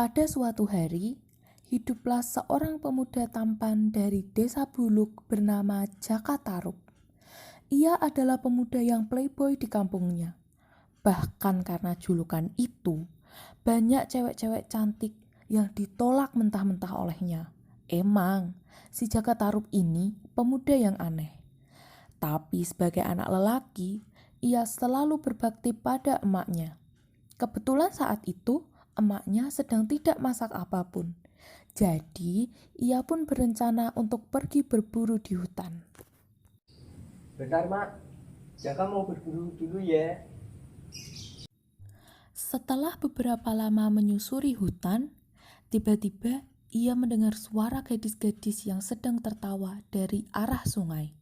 Pada suatu hari, hiduplah seorang pemuda tampan dari desa Buluk bernama Jaka Tarub. Ia adalah pemuda yang playboy di kampungnya. Bahkan karena julukan itu, banyak cewek-cewek cantik yang ditolak mentah-mentah olehnya. Emang, si Jaka Tarub ini pemuda yang aneh. Tapi sebagai anak lelaki, ia selalu berbakti pada emaknya. Kebetulan saat itu, emaknya sedang tidak masak apapun. Jadi, ia pun berencana untuk pergi berburu di hutan. Bentar, Mak. Jaka mau berburu dulu ya. Setelah beberapa lama menyusuri hutan, tiba-tiba ia mendengar suara gadis-gadis yang sedang tertawa dari arah sungai.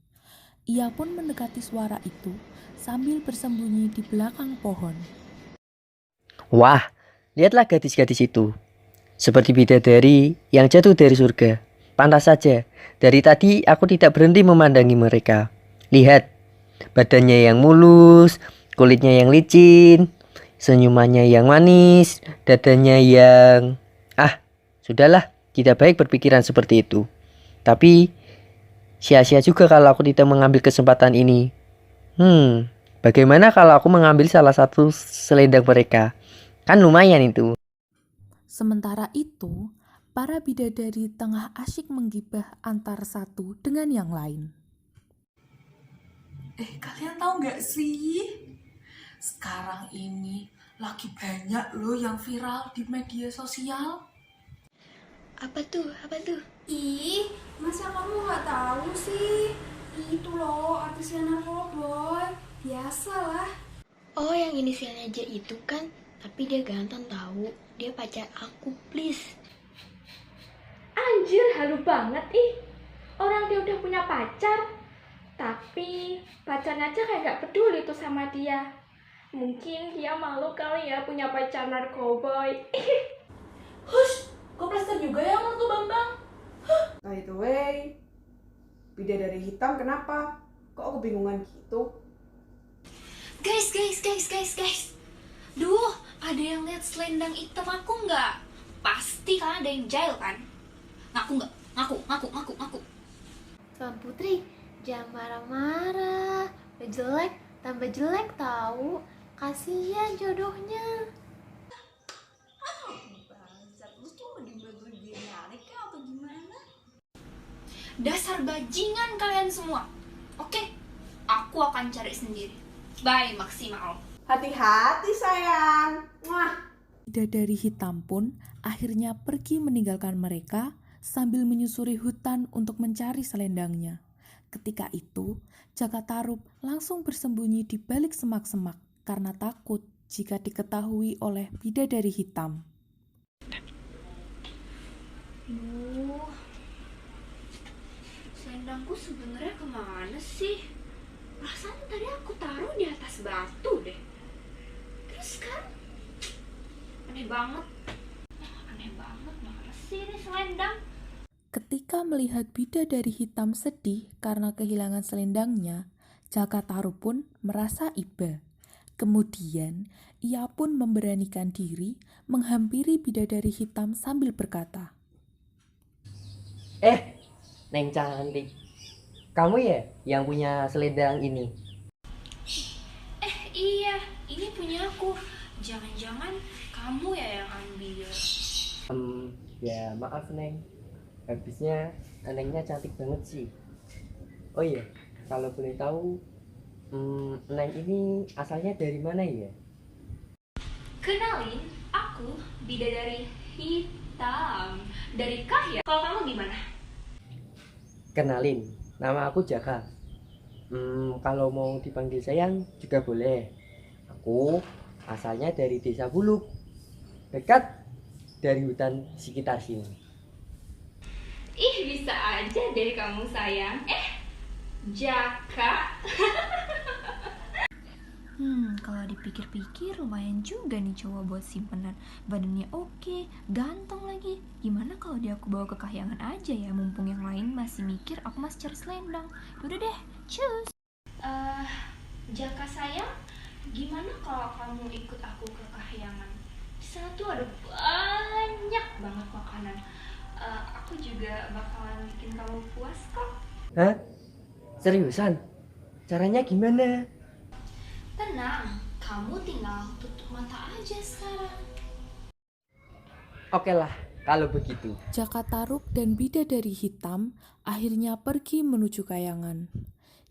Ia pun mendekati suara itu sambil bersembunyi di belakang pohon. Wah, lihatlah gadis-gadis itu. Seperti bidadari yang jatuh dari surga. Pantas saja, dari tadi aku tidak berhenti memandangi mereka. Lihat, badannya yang mulus, kulitnya yang licin, senyumannya yang manis, dadanya yang... sudahlah, tidak baik berpikiran seperti itu. Tapi, sia-sia juga kalau aku tidak mengambil kesempatan ini. Bagaimana kalau aku mengambil salah satu selendang mereka? Kan lumayan itu. Sementara itu, para bidadari tengah asyik menggibah antar satu dengan yang lain. Kalian tahu nggak sih? Sekarang ini lagi banyak loh yang viral di media sosial. Apa tuh? Ih, masa kamu nggak tahu sih? Itu loh artis Yana Boy. Biasalah. Oh, yang inisialnya J itu kan? Tapi dia ganteng tahu. Dia pacar aku, please. Anjir, halu banget ih. Orang dia udah punya pacar. Tapi pacarnya aja kayak gak peduli tuh sama dia. Mungkin dia malu kali ya punya pacar narkoboy. Hush, kok plaster juga ya menurut lu, Bambang? By the way, bidadari hitam kenapa? Kok kebingungan gitu? Guys. Duh, ada yang lihat selendang hitam aku nggak? Pasti kan ada yang jahil kan? Ngaku nggak? Ngaku. Tuan Putri, jangan marah-marah. Udah jelek, tambah jelek tahu. Kasihan jodohnya. Dasar bajingan kalian semua. Oke, aku akan cari sendiri. Bye, maksimal. Hati-hati sayang. Wah. Bidadari hitam pun akhirnya pergi meninggalkan mereka sambil menyusuri hutan untuk mencari selendangnya. Ketika itu, Jaka Tarub langsung bersembunyi di balik semak-semak karena takut jika diketahui oleh bidadari hitam. Selendangku sebenarnya kemana sih? Rasanya tadi aku taruh di atas batu deh. Terus sekarang aneh banget, mana sih ini selendang? Ketika melihat bidadari hitam sedih karena kehilangan selendangnya, Jaka Tarub pun merasa iba. Kemudian, ia pun memberanikan diri menghampiri bidadari hitam sambil berkata, Neng cantik. Kamu ya yang punya selendang ini? Iya, ini punya aku. Jangan-jangan kamu ya yang ambil. Ya maaf Neng. Habisnya Nengnya cantik banget sih. Oh iya, kalau boleh tahu, Neng ini asalnya dari mana ya? Kenalin, aku bidadari hitam dari Kahya. Kalau kamu gimana? Kenalin, nama aku Jaka. Kalau mau dipanggil sayang juga boleh. Aku asalnya dari desa Buluk, dekat dari hutan sekitar sini. Ih, bisa aja deh kamu sayang. Jaka. Kalau dipikir-pikir lumayan juga nih cowok buat simpenan. Badannya oke, ganteng lagi. Gimana kalau dia aku bawa ke Kahyangan aja ya, mumpung yang lain masih mikir aku masih cari selendang. Udah deh, cus. Jaka sayang, gimana kalau kamu ikut aku ke Kahyangan? Di sana tuh ada banyak banget makanan. Aku juga bakalan bikin kamu puas kok. Hah? Seriusan? Caranya gimana? Tenang, kamu tinggal tutup mata aja sekarang. Oke lah, kalau begitu. Jaka Tarub dan Bidadari Hitam akhirnya pergi menuju kayangan.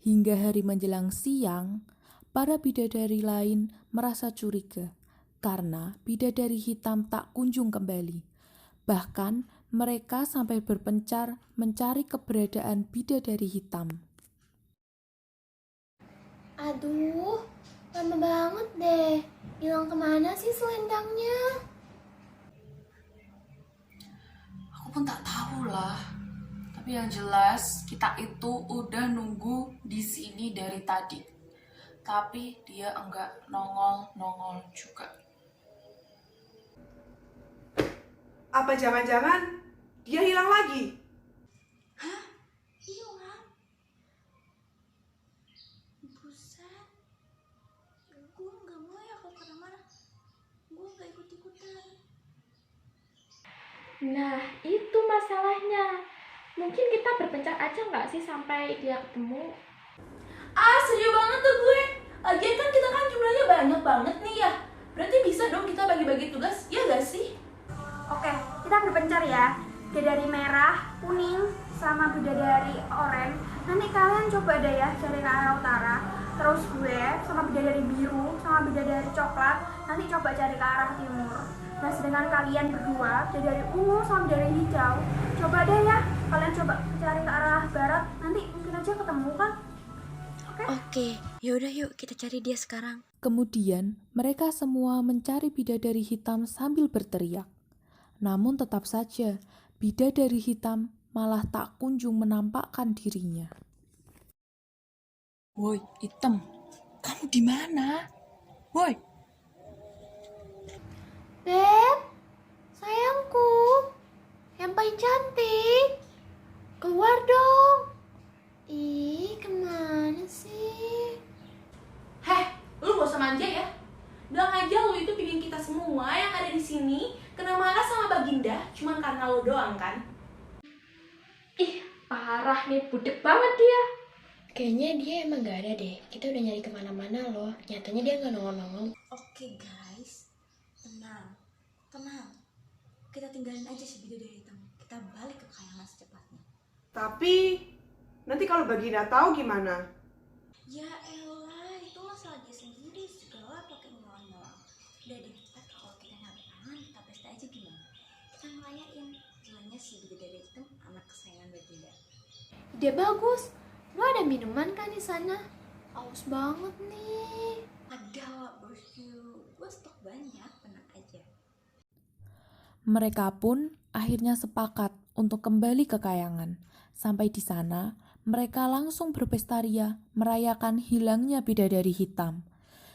Hingga hari menjelang siang, para bidadari lain merasa curiga karena Bidadari Hitam tak kunjung kembali. Bahkan mereka sampai berpencar mencari keberadaan Bidadari Hitam. Aduh, lama banget deh. Hilang kemana sih selendangnya? Aku pun tak tahu lah. Tapi yang jelas kita itu udah nunggu di sini dari tadi. Tapi dia enggak nongol-nongol juga. Apa jangan-jangan dia hilang lagi? Hilang. Buset. Gue nggak mau ya kalau kemana-mana. Gue nggak ikut-ikutan. Nah, itu masalahnya. Mungkin kita berpencar aja nggak sih sampai dia ketemu? Setuju banget tuh gue. Lagian kan kita kan jumlahnya banyak banget nih ya. Berarti bisa dong kita bagi-bagi tugas, ya gak sih? Oke, kita berpencar ya. Bidadari merah, kuning, sama bidadari oranye. Nanti kalian coba deh ya cari ke arah utara. Terus gue sama bidadari biru, sama bidadari coklat, nanti coba cari ke arah timur. Nah, sedangkan kalian berdua, bidadari ungu sama bidadari hijau, coba deh ya, kalian coba cari ke arah barat, nanti mungkin aja ketemu kan? Oke, yaudah yuk kita cari dia sekarang. Kemudian mereka semua mencari Bidadari Hitam sambil berteriak. Namun tetap saja Bidadari Hitam malah tak kunjung menampakkan dirinya. Woi, Hitam, kamu di mana? Woi, Beb, sayangku, yang paling cantik, keluar dong. Ih, kemana sih? heh, lu gak usah manja ya. Bilang aja lu itu pingin kita semua yang ada di sini kena marah sama Baginda cuman karena lu doang kan? Ih, parah nih, budek banget dia. Kayaknya dia emang gak ada deh. Kita udah nyari kemana-mana loh. Nyatanya dia gak nongol-nongol. Oke guys, tenang, tenang. Kita tinggalin aja si bidadari hitam. Kita balik ke kayangan secepatnya. Tapi nanti kalau Baginda tahu gimana? Ya elah, itu masalah dia sendiri. Segala pakai nyolong-nyolong. Udah deh, kita kalau kita nyari kayangan, kita pesta aja gimana? Kita ngelayain. Soalnya si bidadari hitam anak kesayangan Baginda. Ide bagus. Lo ada minuman kan di sana? Haus banget nih. Ada bosku, gue stok banyak, tenang aja. Mereka pun akhirnya sepakat untuk kembali ke kayangan. Sampai di sana, mereka langsung berpesta ria merayakan hilangnya Bidadari Hitam.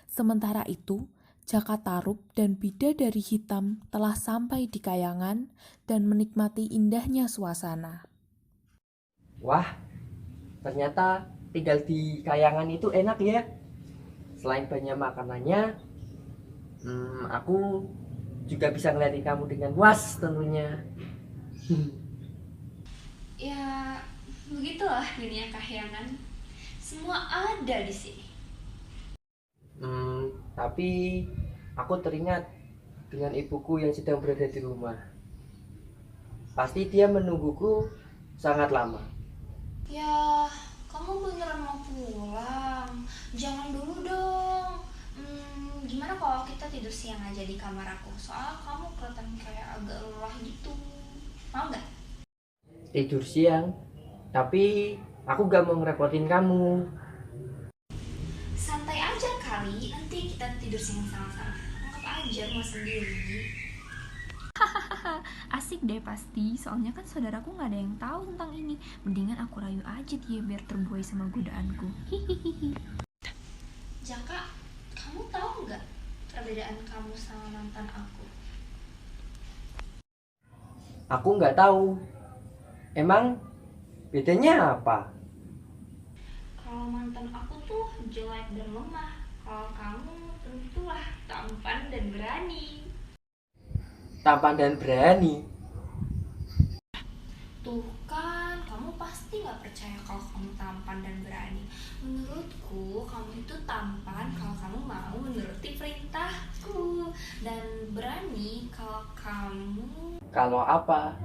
Sementara itu, Jaka Tarub dan Bidadari Hitam telah sampai di kayangan dan menikmati indahnya suasana. Wah, ternyata tinggal di kayangan itu enak ya. Selain banyak makanannya, aku juga bisa ngeliatin kamu dengan puas tentunya. Ya, begitulah dunia kahyangan. Semua ada di sini. Tapi aku teringat dengan ibuku yang sedang berada di rumah. Pasti dia menungguku sangat lama. Ya, kamu beneran mau pulang? Jangan dulu dong. Gimana kalau kita tidur siang aja di kamar aku? Soalnya kamu kelihatan kayak agak lelah gitu. Mau nggak? Tidur siang, tapi aku gak mau ngerepotin kamu. Santai aja kali, nanti kita tidur siang sama-sama. Anggap aja mau sendiri. Asik deh pasti, soalnya kan saudaraku gak ada yang tahu tentang ini. Mendingan aku rayu aja dia biar terbuai sama godaanku. Hihihi. Jaka, kamu tahu nggak perbedaan kamu sama mantan aku? Aku nggak tahu. Emang bedanya apa? Kalau mantan aku tuh jelek dan lemah. Kalau kamu tentulah tampan dan berani. tampan dan berani. Tuh kan, kamu pasti gak percaya kalau kamu tampan dan berani. Menurutku, kamu itu tampan kalau kamu mau menuruti perintahku. Dan berani kalau kamu... Kalau apa?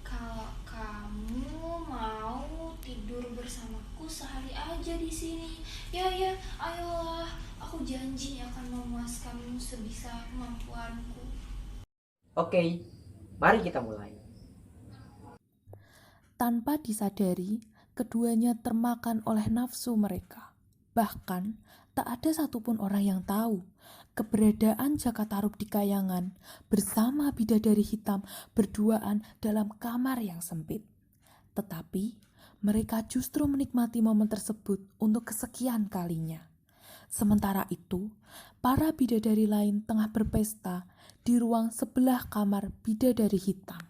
Kalau kamu mau tidur bersamaku sehari aja di sini. Ya, ayolah. Aku janji akan memuaskanmu sebisa kemampuanku. Oke, mari kita mulai. Tanpa disadari, keduanya termakan oleh nafsu mereka. Bahkan, tak ada satupun orang yang tahu keberadaan Jaka Tarub di kayangan bersama bidadari hitam berduaan dalam kamar yang sempit. Tetapi, mereka justru menikmati momen tersebut untuk kesekian kalinya. Sementara itu, para bidadari lain tengah berpesta di ruang sebelah kamar bidadari hitam.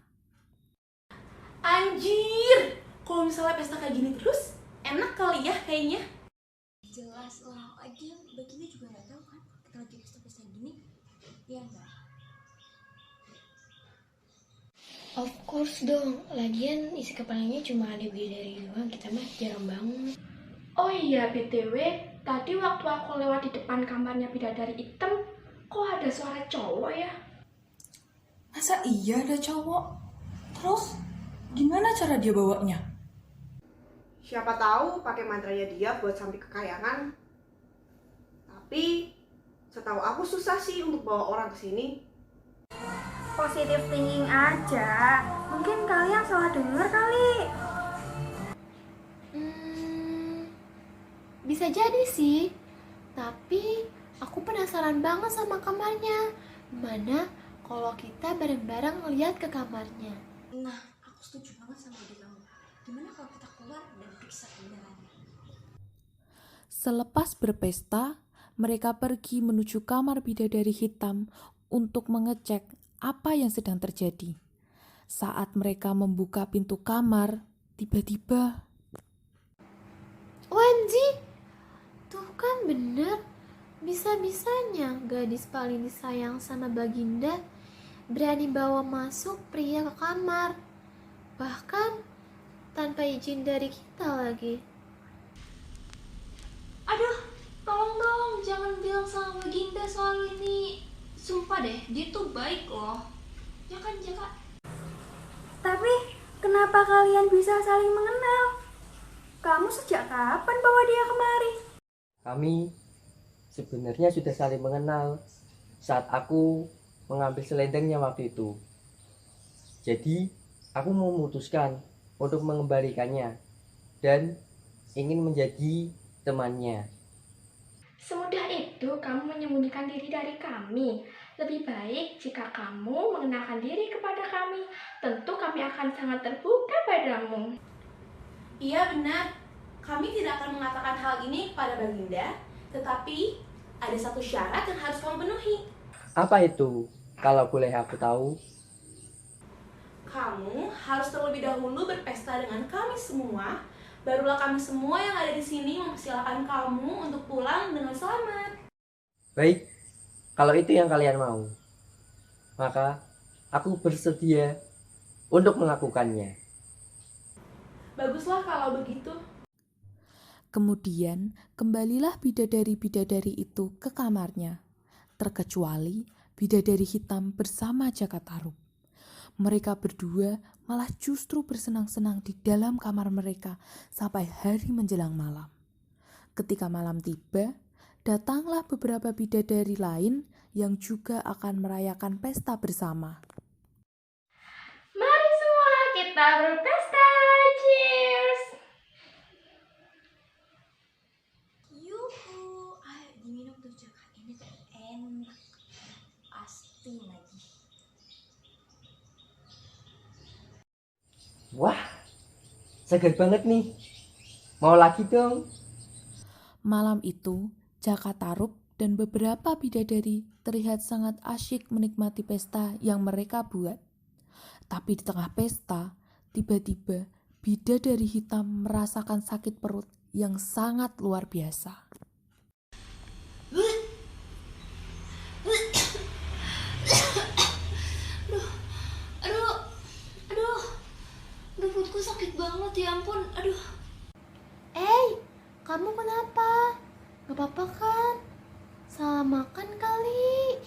Anjir, kalau misalnya pesta kayak gini terus, enak kali ya kayaknya. Jelas orang aja baginya juga nggak tahu kan kita lagi pesta-pesta gini, ya enggak? Of course dong, lagian isi kepalanya cuma ada bidadari doang, kita mah jarang banget. Oh iya, BTW, tadi waktu aku lewat di depan kamarnya bidadari hitam, kok ada suara cowok ya? Masa iya ada cowok? Terus gimana cara dia bawanya? Siapa tahu pakai mantranya dia buat sampai ke kayangan. Tapi setahu aku susah sih untuk bawa orang ke sini. Positive thinking aja. Mungkin kalian salah dengar kali. Bisa jadi sih. Tapi aku penasaran banget sama kamarnya. Gimana kalau kita bareng-bareng lihat ke kamarnya? Nah, aku setuju banget sama ide kamu. Gimana kalau kita keluar dan periksa kebenarannya? Selepas berpesta, mereka pergi menuju kamar bidadari hitam untuk mengecek apa yang sedang terjadi. Saat mereka membuka pintu kamar, tiba-tiba... OMG! Tuh kan bener. Bisa-bisanya gadis paling disayang sama Baginda berani bawa masuk pria ke kamar. Bahkan tanpa izin dari kita lagi. Aduh, tolong dong, jangan bilang sama Baginda soal ini. Sumpah deh, dia tuh baik loh. Ya kan, Jaka? Tapi kenapa kalian bisa saling mengenal? Kamu sejak kapan bawa dia kemari? Kami sebenarnya sudah saling mengenal saat aku mengambil selendangnya waktu itu. Jadi, aku memutuskan untuk mengembalikannya dan ingin menjadi temannya. Semudah itu kamu menyembunyikan diri dari kami. Lebih baik jika kamu mengenalkan diri kepada kami. Tentu kami akan sangat terbuka padamu. Iya benar, kami tidak akan mengatakan hal ini pada Baginda, tetapi ada satu syarat yang harus kamu penuhi. Apa itu? Kalau boleh aku tahu. Kamu harus terlebih dahulu berpesta dengan kami semua, barulah kami semua yang ada di sini mempersilahkan kamu untuk pulang dengan selamat. Baik, kalau itu yang kalian mau, maka aku bersedia untuk melakukannya. Baguslah kalau begitu. Kemudian, kembalilah bidadari-bidadari itu ke kamarnya, terkecuali bidadari hitam bersama Jaka Tarub. Mereka berdua malah justru bersenang-senang di dalam kamar mereka sampai hari menjelang malam. Ketika malam tiba, datanglah beberapa bidadari lain yang juga akan merayakan pesta bersama. Mari semua kita berpesta. Cheers! Yuhu, ayo diminum tuh Jaka. Ini tuh enak. Pasti lagi. Wah, segar banget nih. Mau lagi dong. Malam itu, Jaka Tarub dan beberapa bidadari terlihat sangat asyik menikmati pesta yang mereka buat. Tapi di tengah pesta, tiba-tiba bidadari hitam merasakan sakit perut yang sangat luar biasa. perutku sakit banget, ya ampun. Aduh. Kamu kenapa? Gak apa-apa kan? Salah makan kali.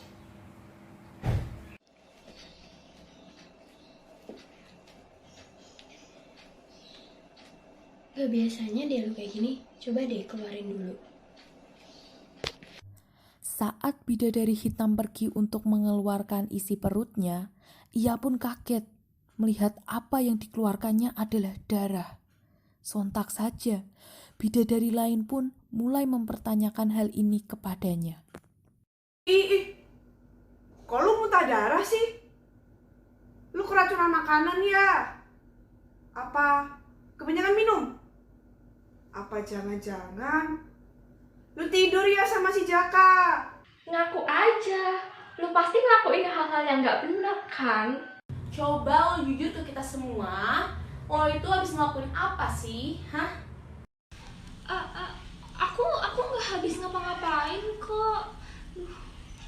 Gak biasanya deh lu kayak gini. Coba deh keluarin dulu. Saat bidadari hitam pergi untuk mengeluarkan isi perutnya, ia pun kaget melihat apa yang dikeluarkannya adalah darah. Sontak saja, bidadari lain pun mulai mempertanyakan hal ini kepadanya. Kok lu muntah darah sih? Lu keracunan makanan ya? Apa kebanyakan minum? Apa jangan-jangan lu tidur ya sama si Jaka? Ngaku aja, lu pasti ngelakuin hal-hal yang gak benar kan? Coba lo jujur ke kita semua, lo itu habis ngelakuin apa sih? Hah? Aku nggak habis ngapa-ngapain kok.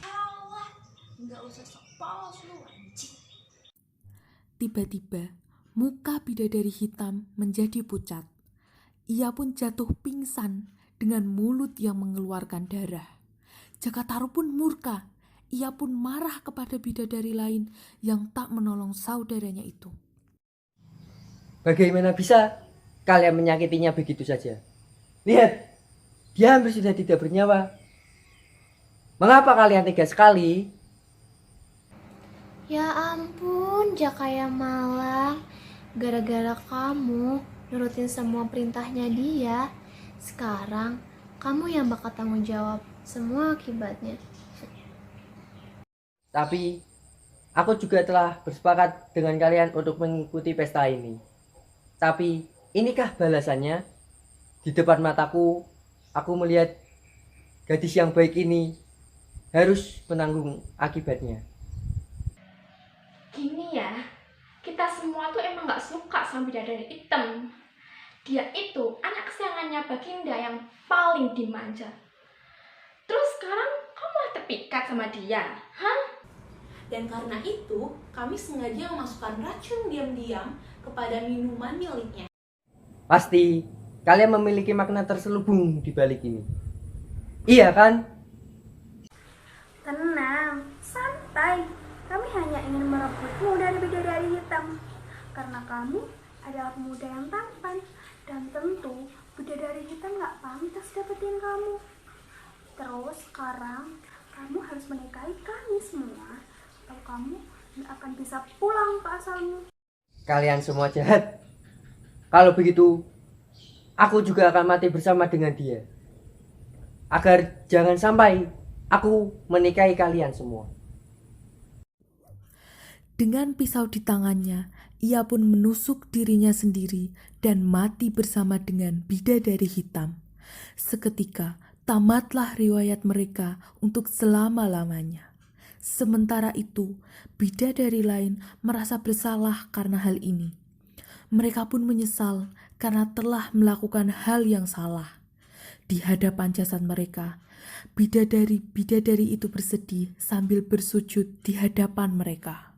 Alah, nggak usah sok polos lu anjing. Tiba-tiba, muka bidadari hitam menjadi pucat. Ia pun jatuh pingsan dengan mulut yang mengeluarkan darah. Jakataru pun murka. Ia pun marah kepada bidadari lain yang tak menolong saudaranya itu. Bagaimana bisa kalian menyakitinya begitu saja? Lihat, dia hampir sudah tidak bernyawa. Mengapa kalian tega sekali? Ya ampun, Jakaya Malang. Gara-gara kamu nurutin semua perintahnya dia, sekarang kamu yang bakal tanggung jawab semua akibatnya. Tapi aku juga telah bersepakat dengan kalian untuk mengikuti pesta ini. Tapi inikah balasannya? Di depan mataku, aku melihat gadis yang baik ini harus menanggung akibatnya. Gini ya, kita semua tuh emang gak suka sama bidadari hitam. Dia itu anak kesayangannya Baginda yang paling dimanja. Terus sekarang kamu malah terpikat sama dia, hah? Dan karena itu, kami sengaja memasukkan racun diam-diam kepada minuman miliknya. Pasti kalian memiliki makna terselubung di balik ini. Iya kan? Tenang, santai. Kami hanya ingin merebutmu dari bidadari hitam. Karena kamu adalah pemuda yang tampan. Dan tentu bidadari hitam gak pantas dapetin kamu. Terus sekarang kamu harus menikahi kami semua. Atau kamu gak akan bisa pulang ke asalmu. Kalian semua jahat. Kalau begitu, aku juga akan mati bersama dengan dia. Agar jangan sampai aku menikahi kalian semua. Dengan pisau di tangannya, ia pun menusuk dirinya sendiri dan mati bersama dengan bidadari hitam. Seketika, tamatlah riwayat mereka untuk selama-lamanya. Sementara itu, bidadari lain merasa bersalah karena hal ini. Mereka pun menyesal karena telah melakukan hal yang salah. Di hadapan jasad mereka, bidadari-bidadari itu bersedih sambil bersujud di hadapan mereka.